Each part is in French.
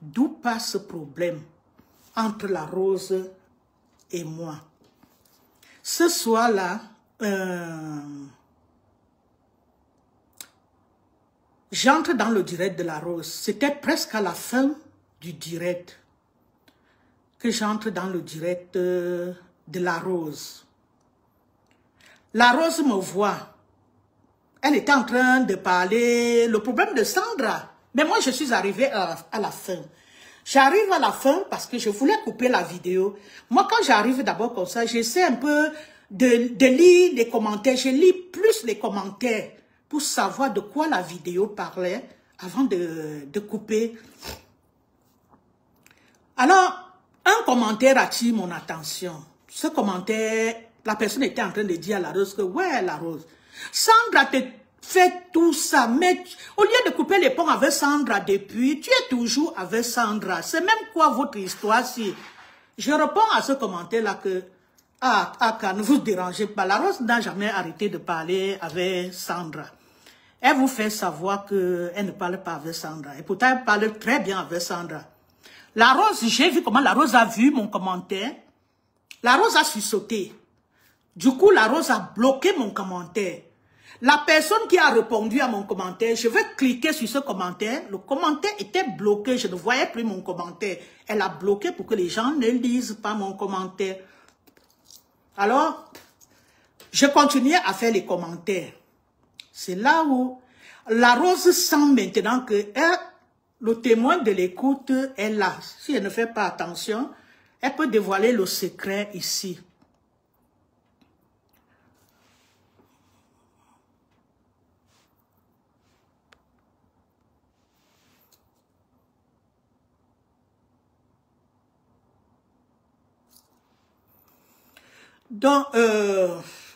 d'où passe ce problème entre la rose et moi. Ce soir-là, j'entre dans le direct de la rose. C'était presque à la fin du direct que j'entre dans le direct de la rose. La rose me voit. Elle était en train de parler le problème de Sandra. Mais moi, je suis arrivée à la fin. J'arrive à la fin parce que je voulais couper la vidéo. Moi, quand j'arrive d'abord comme ça, j'essaie un peu de lire les commentaires. Je lis plus les commentaires pour savoir de quoi la vidéo parlait avant de couper. Alors, un commentaire attire mon attention. Ce commentaire, la personne était en train de dire à la rose que, ouais, la rose, Sandra te fait tout ça, mais au lieu de couper les ponts avec Sandra depuis, tu es toujours avec Sandra. C'est même quoi votre histoire si? Je réponds à ce commentaire-là que, ne vous dérangez pas. La rose n'a jamais arrêté de parler avec Sandra. Elle vous fait savoir qu'elle ne parle pas avec Sandra. Et pourtant, elle parle très bien avec Sandra. La rose, j'ai vu comment la rose a vu mon commentaire. La rose a sursauté. Du coup, la rose a bloqué mon commentaire. La personne qui a répondu à mon commentaire, je vais cliquer sur ce commentaire. Le commentaire était bloqué. Je ne voyais plus mon commentaire. Elle a bloqué pour que les gens ne lisent pas mon commentaire. Alors, je continuais à faire les commentaires. C'est là où la rose sent maintenant que le témoin de l'écoute est là. Si elle ne fait pas attention, elle peut dévoiler le secret ici. Donc,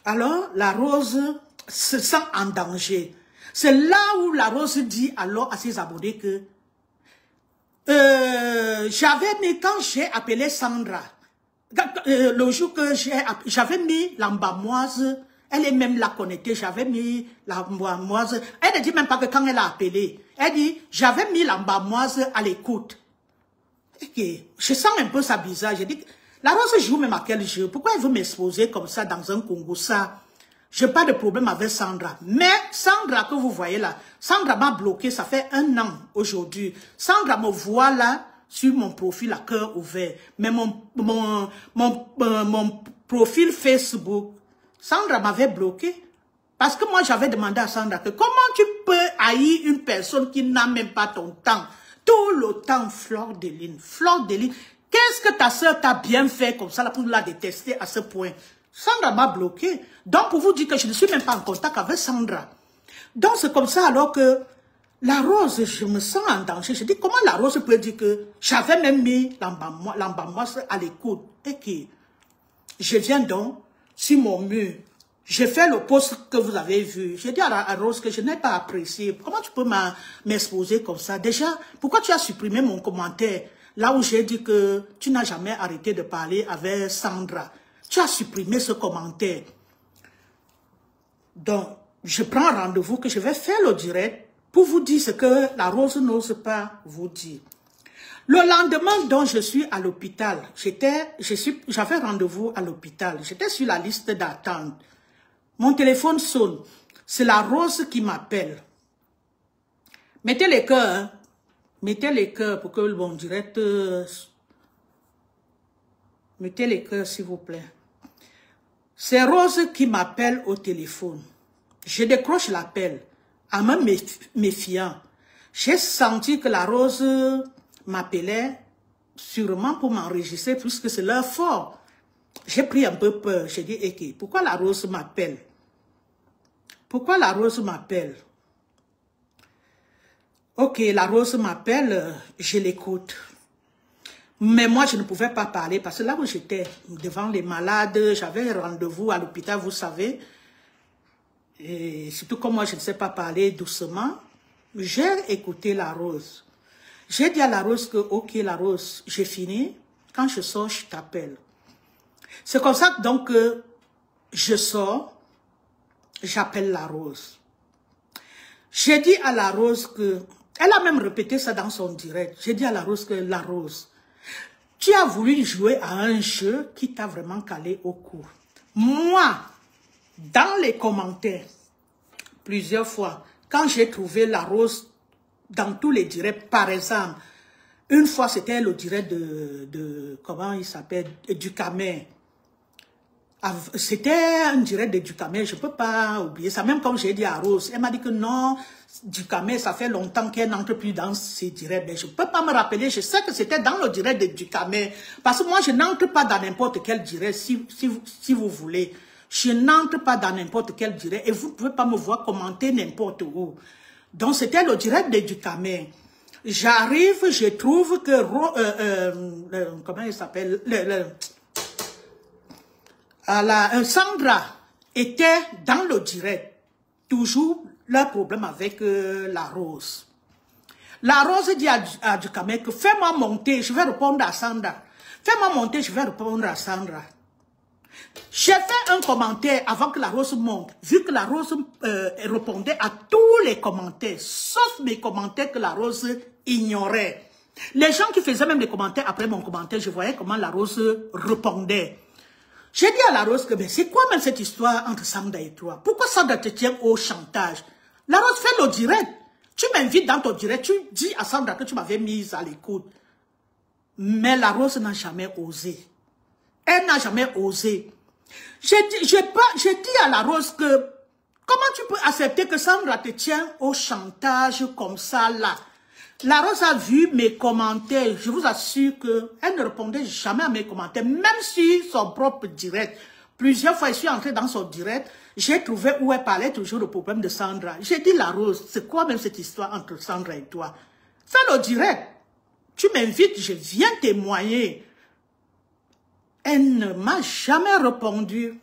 alors, la rose se sent en danger. C'est là où la rose dit alors à ses abonnés que j'avais mis, quand j'ai appelé Sandra, le jour que j'avais mis l'embamoise, elle est même la connectée, j'avais mis l'embamoise, elle ne dit même pas que quand elle a appelé, elle dit, j'avais mis l'embamoise à l'écoute. Okay. Je sens un peu ça bizarre, j'ai dit, la rose joue même à quel jeu? Pourquoi elle veut m'exposer comme ça dans un Congo ça? Je n'ai pas de problème avec Sandra. Mais Sandra que vous voyez là, Sandra m'a bloqué, ça fait 1 an aujourd'hui. Sandra me voit là sur mon profil à cœur ouvert. Mais mon profil Facebook, Sandra m'avait bloqué. Parce que moi j'avais demandé à Sandra que comment tu peux haïr une personne qui n'a même pas ton temps? Tout le temps, Fleur de Lune. Fleur de Lune. Qu'est-ce que ta soeur t'a bien fait comme ça là, pour la détester à ce point? Sandra m'a bloqué. Donc, pour vous dire que je ne suis même pas en contact avec Sandra. Donc, c'est comme ça alors que la rose, je me sens en danger. Je dis, comment la rose peut dire que j'avais même mis l'embamoise à l'écoute? Et que je viens donc sur mon mur. J'ai fait le post que vous avez vu. J'ai dit à la rose que je n'ai pas apprécié. Comment tu peux m'exposer comme ça? Déjà, pourquoi tu as supprimé mon commentaire? Là où j'ai dit que tu n'as jamais arrêté de parler avec Sandra. Tu as supprimé ce commentaire. Donc, je prends rendez-vous que je vais faire le direct pour vous dire ce que la rose n'ose pas vous dire. Le lendemain, donc, je suis à l'hôpital. J'avais rendez-vous à l'hôpital. J'étais sur la liste d'attente. Mon téléphone sonne. C'est la rose qui m'appelle. Mettez les cœurs, hein. Mettez les cœurs pour que le bon direct... mettez les cœurs, s'il vous plaît. C'est Rose qui m'appelle au téléphone. Je décroche l'appel en me méfiant. J'ai senti que la Rose m'appelait sûrement pour m'enregistrer puisque c'est leur fort. J'ai pris un peu peur. J'ai dit, ok, pourquoi la Rose m'appelle? Pourquoi la Rose m'appelle? Ok, la Rose m'appelle, je l'écoute. Mais moi, je ne pouvais pas parler parce que là où j'étais, devant les malades, j'avais rendez-vous à l'hôpital, vous savez. Et surtout comme moi, je ne sais pas parler doucement, j'ai écouté la Rose. J'ai dit à la Rose que, ok, la Rose, j'ai fini. Quand je sors, je t'appelle. C'est comme ça donc que je sors, j'appelle la Rose. J'ai dit à la Rose que Elle a même répété ça dans son direct. J'ai dit à la Rose que la Rose, tu as voulu jouer à un jeu qui t'a vraiment calé au cou. Moi, dans les commentaires, plusieurs fois, quand j'ai trouvé la Rose dans tous les directs, par exemple, une fois c'était le direct de comment il s'appelle, du Camer. C'était un direct de Ducamel, je ne peux pas oublier ça. Même comme j'ai dit à Rose, elle m'a dit que non, Ducamel, ça fait longtemps qu'elle n'entre plus dans ces directs. Mais je ne peux pas me rappeler, je sais que c'était dans le direct de Ducamel. Parce que moi, je n'entre pas dans n'importe quel direct, si vous voulez. Je n'entre pas dans n'importe quel direct et vous ne pouvez pas me voir commenter n'importe où. Donc, c'était le direct de Ducamel. J'arrive, je trouve que... comment il s'appelle Sandra était dans le direct. Toujours leur problème avec la Rose. La Rose dit à Ducamel que fais-moi monter, je vais répondre à Sandra. Fais-moi monter, je vais répondre à Sandra. J'ai fait un commentaire avant que la Rose monte. Vu que la Rose répondait à tous les commentaires, sauf mes commentaires que la Rose ignorait. Les gens qui faisaient même des commentaires après mon commentaire, je voyais comment la Rose répondait. J'ai dit à la Rose que c'est quoi même cette histoire entre Sandra et toi? Pourquoi Sandra te tient au chantage? La Rose fait le direct. Tu m'invites dans ton direct, tu dis à Sandra que tu m'avais mise à l'écoute. Mais la Rose n'a jamais osé. Elle n'a jamais osé. J'ai dit à la Rose que comment tu peux accepter que Sandra te tient au chantage comme ça là? La Rose a vu mes commentaires. Je vous assure qu'elle ne répondait jamais à mes commentaires, même sur son propre direct. Plusieurs fois, je suis entrée dans son direct. J'ai trouvé où elle parlait toujours du problème de Sandra. J'ai dit, la Rose, c'est quoi même cette histoire entre Sandra et toi? Fais le direct. Tu m'invites, je viens témoigner. Elle ne m'a jamais répondu.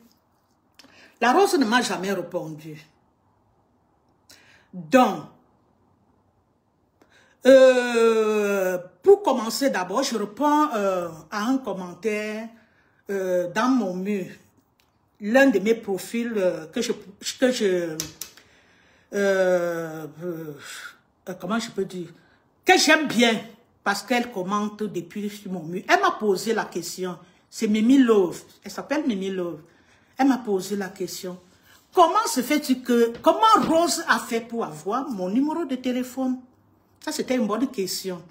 La Rose ne m'a jamais répondu. Donc, pour commencer d'abord, je réponds à un commentaire dans mon mur. L'un de mes profils comment je peux dire, que j'aime bien parce qu'elle commente depuis sur mon mur. Elle m'a posé la question. C'est Mimi Love. Elle s'appelle Mimi Love. Elle m'a posé la question. Comment se fait-il que... Comment Rose a fait pour avoir mon numéro de téléphone? Ça, c'était une bonne question.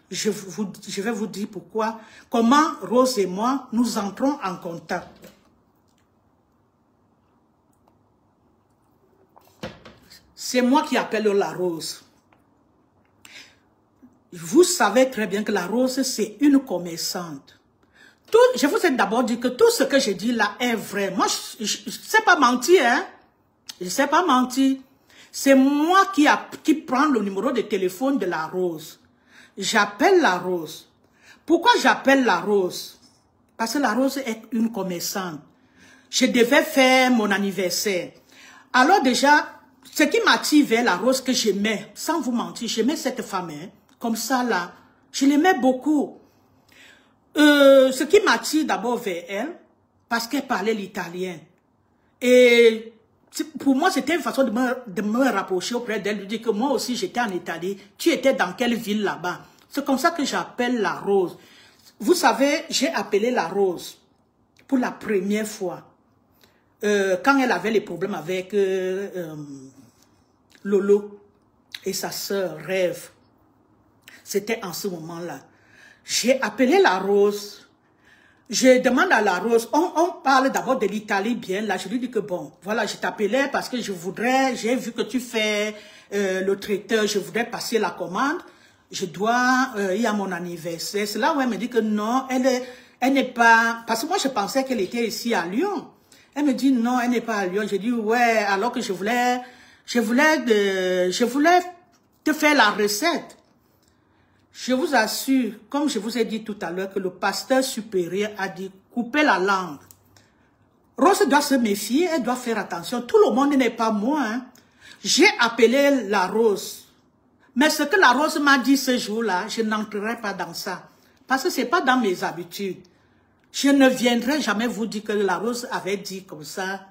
Je vais vous dire pourquoi. Comment Rose et moi, nous entrons en contact. C'est moi qui appelle la Rose. Vous savez très bien que la Rose, c'est une commerçante. Je vous ai d'abord dit que tout ce que je dis là est vrai. Moi, je ne sais pas mentir, hein. Je ne sais pas mentir. C'est moi qui prends le numéro de téléphone de la Rose. J'appelle la Rose. Pourquoi j'appelle la Rose? Parce que la Rose est une commerçante. Je devais faire mon anniversaire. Alors déjà, ce qui m'attire vers la Rose que j'aimais, sans vous mentir, j'aimais cette femme, hein, comme ça là. Je l'aimais beaucoup. Ce qui m'attire d'abord vers elle, parce qu'elle parlait l'italien. Et pour moi, c'était une façon de me rapprocher auprès d'elle, de dire que moi aussi j'étais en Italie. Tu étais dans quelle ville là-bas? C'est comme ça que j'appelle la Rose. Vous savez, j'ai appelé la Rose pour la première fois. Quand elle avait les problèmes avec Lolo et sa sœur Rêve. C'était en ce moment-là. J'ai appelé la Rose. Je demande à la Rose, on parle d'abord de l'Italie bien. Là, je lui dis que bon, voilà, je t'appelais parce que j'ai vu que tu fais le traiteur, je voudrais passer la commande. Je dois, il y a mon anniversaire. C'est là où elle me dit que non, elle n'est pas, parce que moi je pensais qu'elle était ici à Lyon. Elle me dit non, elle n'est pas à Lyon. Je dis ouais, alors que je voulais te faire la recette. Je vous assure, comme je vous ai dit tout à l'heure, que le pasteur supérieur a dit couper la langue. Rose doit se méfier, elle doit faire attention. Tout le monde n'est pas moi. Hein. J'ai appelé la Rose. Mais ce que la Rose m'a dit ce jour-là, je n'entrerai pas dans ça. Parce que ce n'est pas dans mes habitudes. Je ne viendrai jamais vous dire que la Rose avait dit comme ça.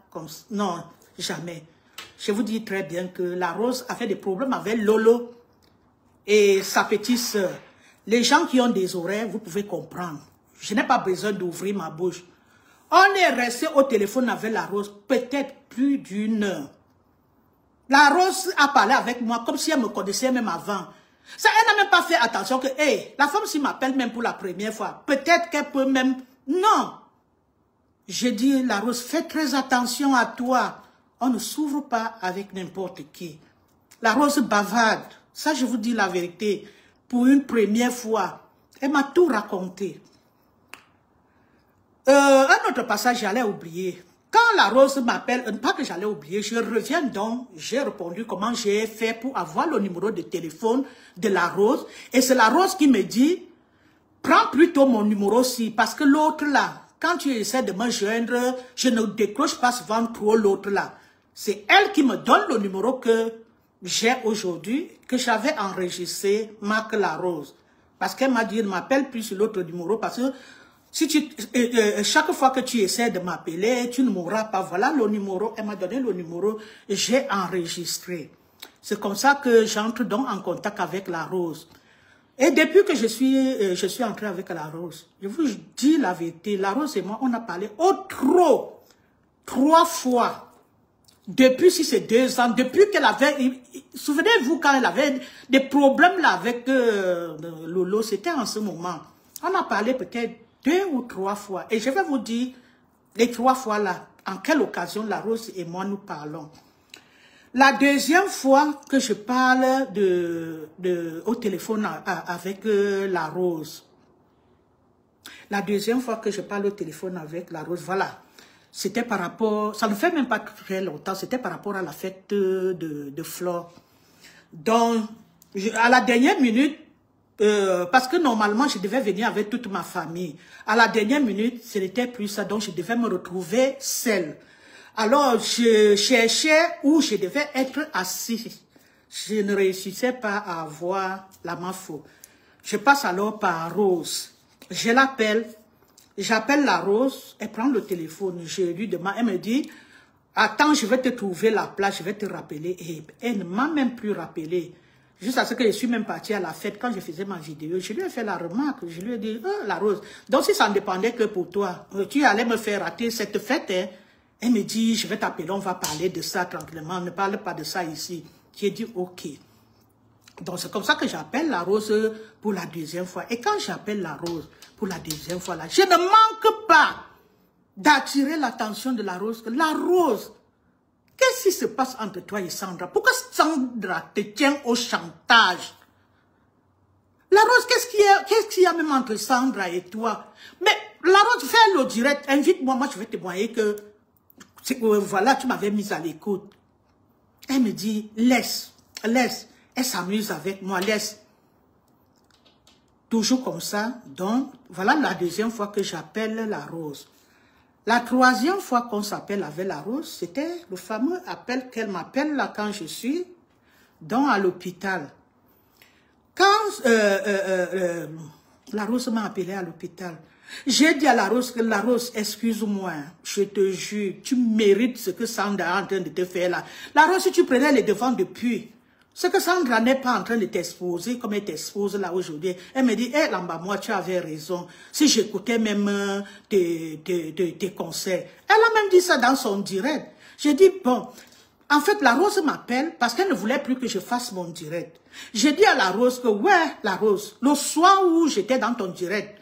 Non, jamais. Je vous dis très bien que la Rose a fait des problèmes avec Lolo. et sa petite sœur. Les gens qui ont des oreilles, vous pouvez comprendre. Je n'ai pas besoin d'ouvrir ma bouche. On est resté au téléphone avec la Rose peut-être plus d'une heure. La Rose a parlé avec moi comme si elle me connaissait même avant. Ça, elle n'a même pas fait attention que, hey, la femme s'il m'appelle même pour la première fois, peut-être qu'elle peut même... Non. J'ai dit, la Rose, fais très attention à toi. On ne s'ouvre pas avec n'importe qui. La Rose bavarde. Ça, je vous dis la vérité. Pour une première fois, elle m'a tout raconté. Un autre passage, j'allais oublier. Quand la Rose m'appelle, pas que j'allais oublier, je reviens donc, j'ai répondu comment j'ai fait pour avoir le numéro de téléphone de la Rose. Et c'est la Rose qui me dit, prends plutôt mon numéro-ci, parce que l'autre là, quand tu essaies de me joindre, je ne décroche pas souvent trop l'autre là. C'est elle qui me donne le numéro que j'ai aujourd'hui, que j'avais enregistré, Marc la Rose. Parce qu'elle m'a dit, ne m'appelle plus sur l'autre numéro, parce que si chaque fois que tu essaies de m'appeler, tu ne m'auras pas. Voilà le numéro. Elle m'a donné le numéro. J'ai enregistré. C'est comme ça que j'entre donc en contact avec la Rose. Et depuis que je suis entré avec la Rose, je vous dis la vérité, la Rose et moi, on a parlé trois fois. Depuis, si c'est 2 ans, depuis qu'elle avait... Souvenez-vous quand elle avait des problèmes là avec Lolo, c'était en ce moment. On a parlé peut-être 2 ou 3 fois. Et je vais vous dire, les 3 fois là, en quelle occasion la Rose et moi nous parlons. La deuxième fois que je parle au téléphone avec la Rose. La deuxième fois que je parle au téléphone avec la Rose, voilà. C'était par rapport, ça ne fait même pas très longtemps, c'était par rapport à la fête de Flore. Donc, à la dernière minute, parce que normalement, je devais venir avec toute ma famille. À la dernière minute, ce n'était plus ça, donc je devais me retrouver seule. Alors, je cherchais où je devais être assis. Je ne réussissais pas à avoir la mafo. Je passe alors par Rose. Je l'appelle. J'appelle la Rose. Elle prend le téléphone. Je lui demande. Elle me dit, attends, je vais te trouver la place. Je vais te rappeler. Et elle ne m'a même plus rappelé. Jusqu'à ce que je suis même partie à la fête. Quand je faisais ma vidéo, je lui ai fait la remarque. Je lui ai dit, oh, la Rose. Donc, si ça ne dépendait que pour toi, tu allais me faire rater cette fête, hein. Elle me dit, je vais t'appeler, on va parler de ça tranquillement. Ne parle pas de ça ici. J'ai dit, ok. Donc, c'est comme ça que j'appelle la Rose pour la deuxième fois. Et quand j'appelle la Rose pour la deuxième fois, là, je ne manque pas d'attirer l'attention de la Rose. La Rose, qu'est-ce qui se passe entre toi et Sandra? Pourquoi Sandra te tient au chantage? La Rose, qu'est-ce qu'il y a même entre Sandra et toi? Mais la Rose, fais le direct, invite-moi, moi je vais témoigner que voilà, tu m'avais mise à l'écoute. Elle me dit, laisse. Elle s'amuse avec moi, laisse. Toujours comme ça. Donc, voilà la deuxième fois que j'appelle la Rose. La troisième fois qu'on s'appelle avec la Rose, c'était le fameux appel qu'elle m'appelle là quand je suis à l'hôpital. Quand la Rose m'a appelé à l'hôpital, j'ai dit à la Rose que la Rose, excuse-moi, je te jure, tu mérites ce que Sandra est en train de te faire là. La Rose, si tu prenais les devants depuis, ce que Sandra n'est pas en train de t'exposer comme elle t'expose là aujourd'hui. Elle me dit, hé, Lamba, moi, tu avais raison. Si j'écoutais même tes conseils. Elle a même dit ça dans son direct. J'ai dit, bon, en fait, la Rose m'appelle parce qu'elle ne voulait plus que je fasse mon direct. J'ai dit à la Rose que, ouais, la Rose, le soir où j'étais dans ton direct,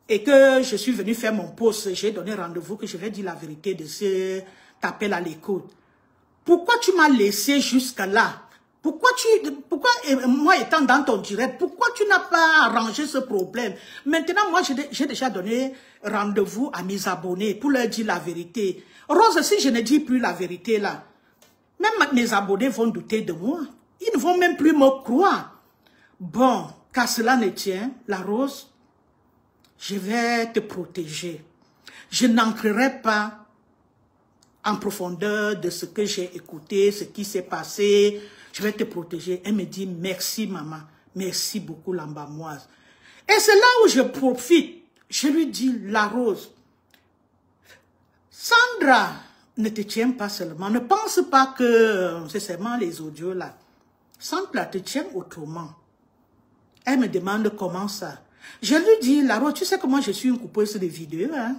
et que je suis venu faire mon post, j'ai donné rendez-vous que je vais dire la vérité de cet appel à l'écoute. Pourquoi tu m'as laissé jusqu'à là? Pourquoi moi étant dans ton direct, pourquoi tu n'as pas arrangé ce problème? Maintenant, moi, j'ai déjà donné rendez-vous à mes abonnés pour leur dire la vérité. Rose, si je ne dis plus la vérité là, même mes abonnés vont douter de moi. Ils ne vont même plus me croire. Bon, qu'à cela ne tient, la Rose, je vais te protéger. Je n'entrerai pas en profondeur de ce que j'ai écouté, ce qui s'est passé. Je vais te protéger. Elle me dit, merci maman. Merci beaucoup Lambamoise. Et c'est là où je profite. Je lui dis, la Rose, Sandra ne te tient pas seulement. Ne pense pas que c'est seulement les audios là. Sandra te tient autrement. Elle me demande comment ça. Je lui dis, Laro, tu sais que moi je suis une coupeuse de vidéos. Hein?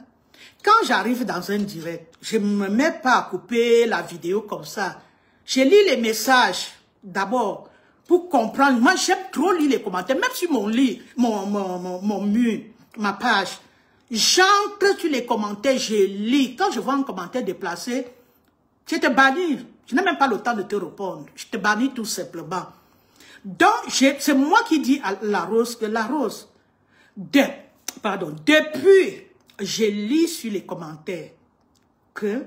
Quand j'arrive dans un direct, je ne me mets pas à couper la vidéo comme ça. Je lis les messages d'abord pour comprendre. Moi j'aime trop lire les commentaires, même sur mon lit, mon mur, ma page. J'entre sur les commentaires, je lis. Quand je vois un commentaire déplacé, je te bannis. Je n'ai même pas le temps de te répondre. Je te bannis tout simplement. Donc, c'est moi qui dis à la Rose que la Rose, depuis, je lis sur les commentaires que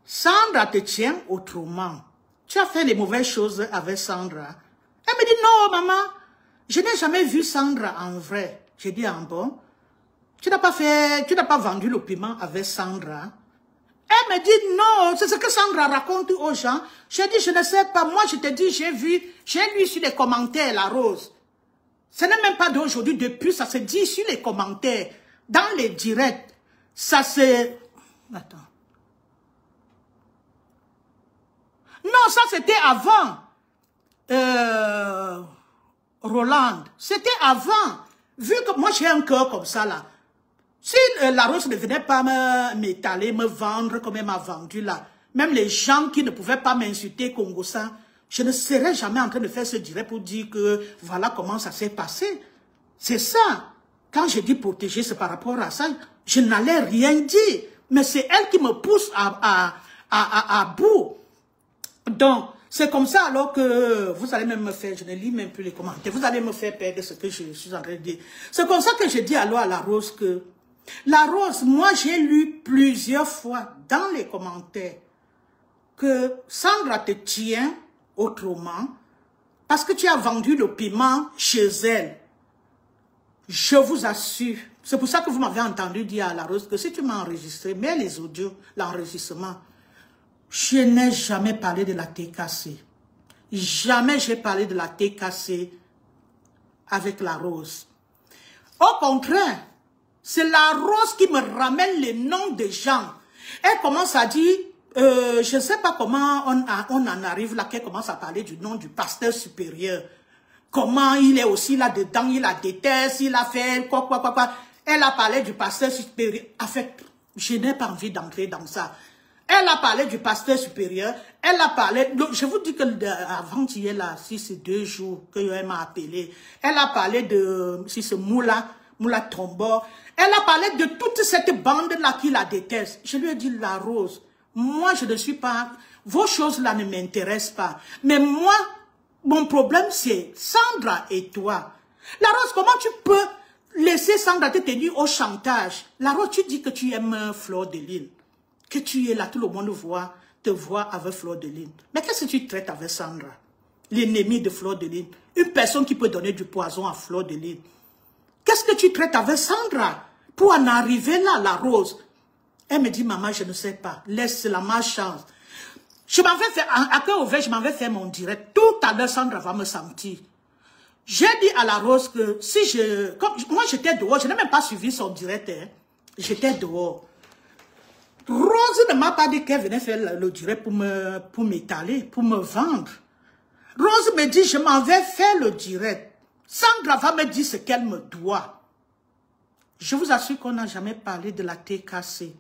Sandra te tient autrement. Tu as fait les mauvaises choses avec Sandra. Elle me dit, non, maman, je n'ai jamais vu Sandra en vrai. J'ai dit, ah bon, tu n'as pas vendu le piment avec Sandra. Elle me dit, non, c'est ce que Sandra raconte aux gens. J'ai dit, je ne sais pas. Moi, je te dis, j'ai lu sur les commentaires, la Rose. Ce n'est même pas d'aujourd'hui, depuis, ça se dit sur les commentaires. Dans les directs, ça se... Attends. Non, ça c'était avant. Roland. C'était avant. Vu que moi, j'ai un cœur comme ça, là. Si la Rose ne venait pas m'étaler, me vendre comme elle m'a vendu là, même les gens qui ne pouvaient pas m'insulter Congo-san, je ne serais jamais en train de faire ce direct pour dire que voilà comment ça s'est passé. C'est ça. Quand je dis protéger, c'est par rapport à ça. Je n'allais rien dire. Mais c'est elle qui me pousse à bout. Donc, c'est comme ça alors que vous allez même me faire, je ne lis même plus les commentaires, vous allez me faire perdre ce que je suis en train de dire. C'est comme ça que je dis alors à la Rose que la Rose, moi j'ai lu plusieurs fois dans les commentaires que Sandra te tient autrement parce que tu as vendu le piment chez elle. Je vous assure, c'est pour ça que vous m'avez entendu dire à la Rose que si tu m'as enregistré, mets les audios, l'enregistrement. Je n'ai jamais parlé de la TKC. Jamais j'ai parlé de la TKC avec la Rose. Au contraire, c'est la Rose qui me ramène les noms des gens. Elle commence à dire, je ne sais pas comment on en arrive là, qu'elle commence à parler du nom du pasteur supérieur. Comment il est aussi là-dedans, il la déteste, il a fait quoi. Elle a parlé du pasteur supérieur. En fait, je n'ai pas envie d'entrer dans ça. Elle a parlé du pasteur supérieur. Elle a parlé... Je vous dis que avant-hier, là, si c'est 2 jours qu'elle m'a appelé, elle a parlé de... Si c'est Moula Tombo. Elle a parlé de toute cette bande-là qui la déteste. Je lui ai dit, la Rose, moi, je ne suis pas... Vos choses-là ne m'intéressent pas. Mais moi, mon problème, c'est Sandra et toi. La Rose, comment tu peux laisser Sandra te tenir au chantage? La Rose, tu dis que tu aimes Fleur de Lys. Que tu es là, tout le monde te voit avec Fleur de Lys. Mais qu'est-ce que tu traites avec Sandra? L'ennemi de Fleur de Lys. Une personne qui peut donner du poison à Fleur de Lys. Qu'est-ce que tu traites avec Sandra? Pour en arriver là, la Rose. Elle me dit, maman, je ne sais pas. Laisse-la ma chance. Je m'en vais faire, à cœur ouvert, je m'en vais faire mon direct. Tout à l'heure, Sandra va me sentir. J'ai dit à la Rose que si moi j'étais dehors, je n'ai même pas suivi son direct. Hein. J'étais dehors. Rose ne m'a pas dit qu'elle venait faire le direct pour m'étaler, pour me vendre. Rose me dit, je m'en vais faire le direct. Sandra va me dire ce qu'elle me doit. Je vous assure qu'on n'a jamais parlé de la TKC.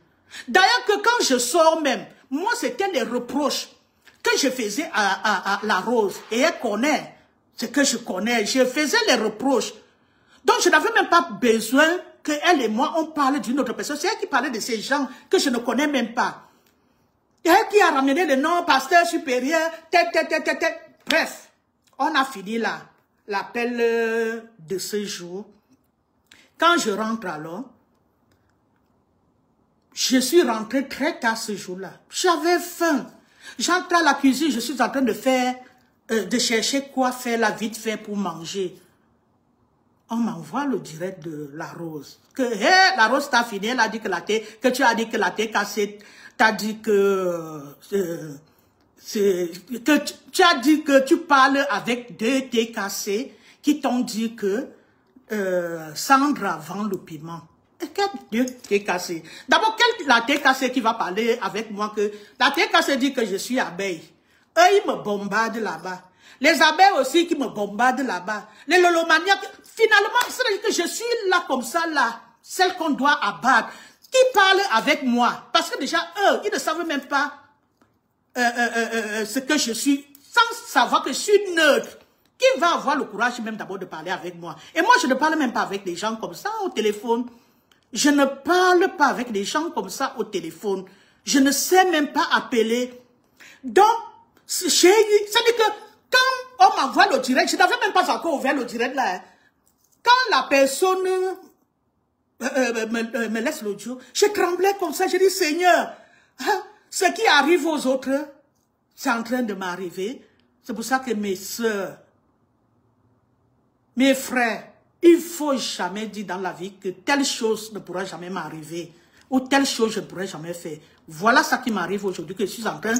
D'ailleurs que quand je sors même, moi c'était les reproches que je faisais à la Rose. Et elle connaît ce que je connais. Je faisais les reproches. Donc je n'avais même pas besoin qu'elle et moi, on parle d'une autre personne. C'est elle qui parlait de ces gens que je ne connais même pas. Et elle qui a ramené le nom pasteur supérieur, Bref, on a fini là, l'appel de ce jour. Quand je rentre alors, je suis rentrée très tard ce jour-là. J'avais faim. J'entre à la cuisine, je suis en train de faire, de chercher quoi faire là vite fait pour manger. On m'envoie le direct de la Rose. Que hey, la Rose t'a fini, elle a dit que tu as dit que la TKC t'a dit que tu as dit que tu parles avec 2 TKC qui t'ont dit que Sandra vend le piment. Et quel 2 TKC? D'abord, la TKC qui va parler avec moi que la TKC dit que je suis abeille. Eux, ils me bombardent là-bas. Les abeilles aussi qui me bombardent là-bas. Les lolomaniaques. Finalement, c'est-à-dire que je suis là comme ça, là. Celle qu'on doit abattre. Qui parle avec moi. Parce que déjà, eux, ils ne savent même pas ce que je suis. Sans savoir que je suis neutre. Qui va avoir le courage même d'abord de parler avec moi? Et moi, je ne parle même pas avec des gens comme ça au téléphone. Je ne parle pas avec des gens comme ça au téléphone. Je ne sais même pas appeler. Donc, j'ai eu... C'est-à-dire que quand on m'envoie le direct, je n'avais même pas encore ouvert le direct là. Hein. Quand la personne me laisse l'audio, je tremblais comme ça. Je dis, Seigneur, hein, ce qui arrive aux autres, c'est en train de m'arriver. C'est pour ça que mes soeurs, mes frères, il ne faut jamais dire dans la vie que telle chose ne pourra jamais m'arriver. Ou telle chose je ne pourrai jamais faire. Voilà ce qui m'arrive aujourd'hui, que je suis en train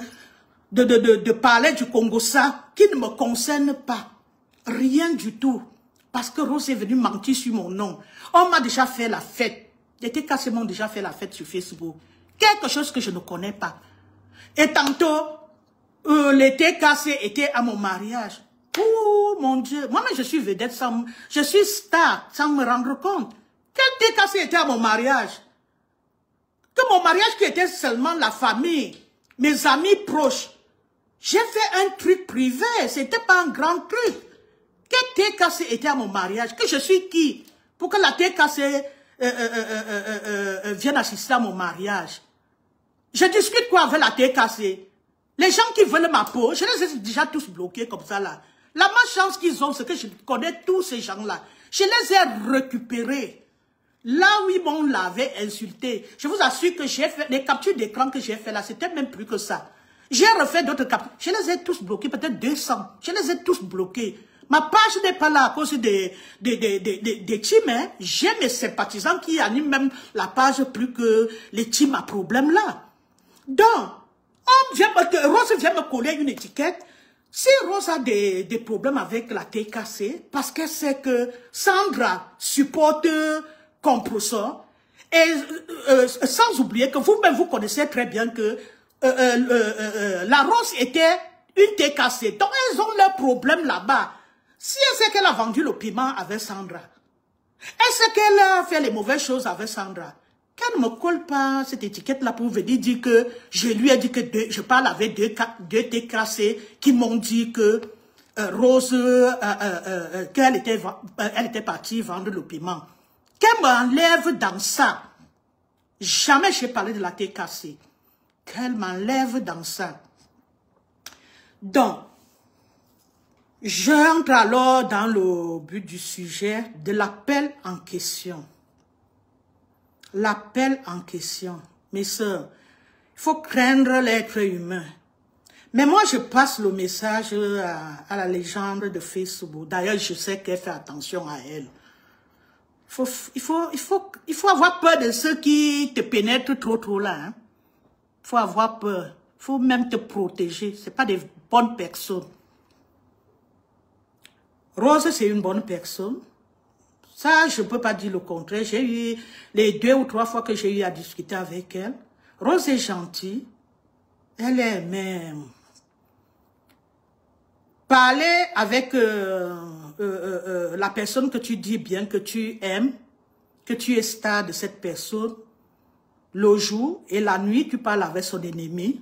de parler du Congo, ça, qui ne me concerne pas. Rien du tout. Parce que Rose est venue mentir sur mon nom. On m'a déjà fait la fête. Les TKC m'ont déjà fait la fête sur Facebook. Quelque chose que je ne connais pas. Et tantôt, les TKC étaient à mon mariage. Oh mon Dieu, moi-même je suis vedette, je suis star, sans me rendre compte. Quel TKC était à mon mariage? Que mon mariage qui était seulement la famille, mes amis proches. J'ai fait un truc privé, c'était pas un grand truc. Quel TKC était à mon mariage? Que je suis qui? Pour que la TKC vienne assister à mon mariage. Je discute quoi avec la TKC? Les gens qui veulent ma peau, je les ai déjà tous bloqués comme ça là. La malchance qu'ils ont, c'est que je connais tous ces gens-là. Je les ai récupérés. Là où ils m'ont lavé, insulté. Je vous assure que j'ai fait, les captures d'écran que j'ai fait là, c'était même plus que ça. J'ai refait d'autres captures. Je les ai tous bloqués, peut-être 200. Je les ai tous bloqués. Ma page n'est pas là à cause des teams. Hein. J'ai mes sympathisants qui animent même la page plus que les teams à problème là. Donc, Rose vient me coller une étiquette. Si Rose a des problèmes avec la TKC, parce qu'elle sait que Sandra supporte Compressor, et sans oublier que vous-même vous connaissez très bien que la Rose était une TKC. Donc, elles ont leurs problèmes là-bas. Si elle sait qu'elle a vendu le piment avec Sandra, elle sait qu'elle a fait les mauvaises choses avec Sandra, qu'elle ne me colle pas cette étiquette-là pour venir dire que je lui ai dit que je parle avec deux TKC qui m'ont dit que Rose, qu'elle était partie vendre le piment. Qu'elle m'enlève dans ça. Jamais j'ai parlé de la TKC. Qu'elle m'enlève dans ça. Donc, j'entre alors dans le but du sujet de l'appel en question. L'appel en question. Mes sœurs, il faut craindre l'être humain. Mais moi, je passe le message à la légende de Facebook. D'ailleurs, je sais qu'elle fait attention à elle. Il faut avoir peur de ceux qui te pénètrent trop là. Hein. Il faut avoir peur. Il faut même te protéger. Ce n'est pas des bonnes personnes. Rose, c'est une bonne personne. Ça, je ne peux pas dire le contraire. J'ai eu les 2 ou 3 fois que j'ai eu à discuter avec elle. Rose est gentille. Elle est même... Parler avec la personne que tu dis bien, que tu aimes, que tu es star de cette personne, le jour et la nuit, tu parles avec son ennemi.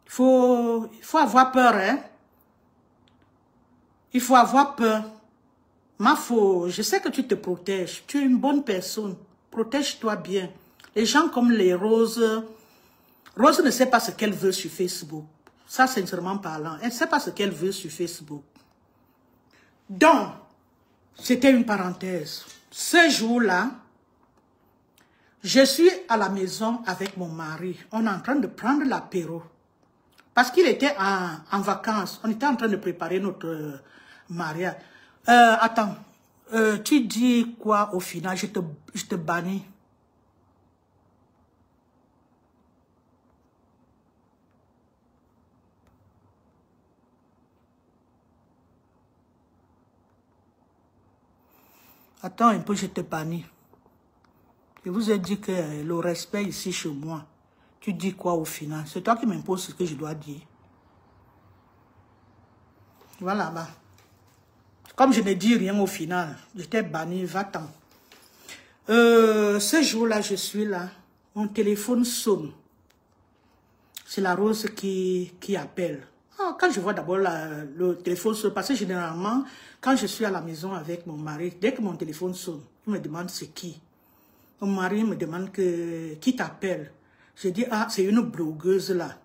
Il faut avoir peur, hein. Il faut avoir peur. Je sais que tu te protèges. Tu es une bonne personne. Protège-toi bien. Les gens comme les Rose... Rose ne sait pas ce qu'elle veut sur Facebook. Ça, sincèrement parlant. Elle ne sait pas ce qu'elle veut sur Facebook. Donc, c'était une parenthèse. Ce jour-là, je suis à la maison avec mon mari. On est en train de prendre l'apéro. Parce qu'il était en vacances. On était en train de préparer notre mariage. Attends. Tu dis quoi au final? Je te bannis. Attends un peu, je te bannis. Je vous ai dit que le respect ici chez moi. Tu dis quoi au final? C'est toi qui m'imposes ce que je dois dire. Voilà, bah. Comme je ne dis rien au final, j'étais banni, va-t'en. Ce jour-là, je suis là. Mon téléphone sonne. C'est la Rose qui appelle. Ah, quand je vois d'abord le téléphone sonne, parce que généralement, quand je suis à la maison avec mon mari, dès que mon téléphone sonne, il me demande c'est qui. Mon mari me demande qui t'appelle. Je dis, ah, c'est une blogueuse là.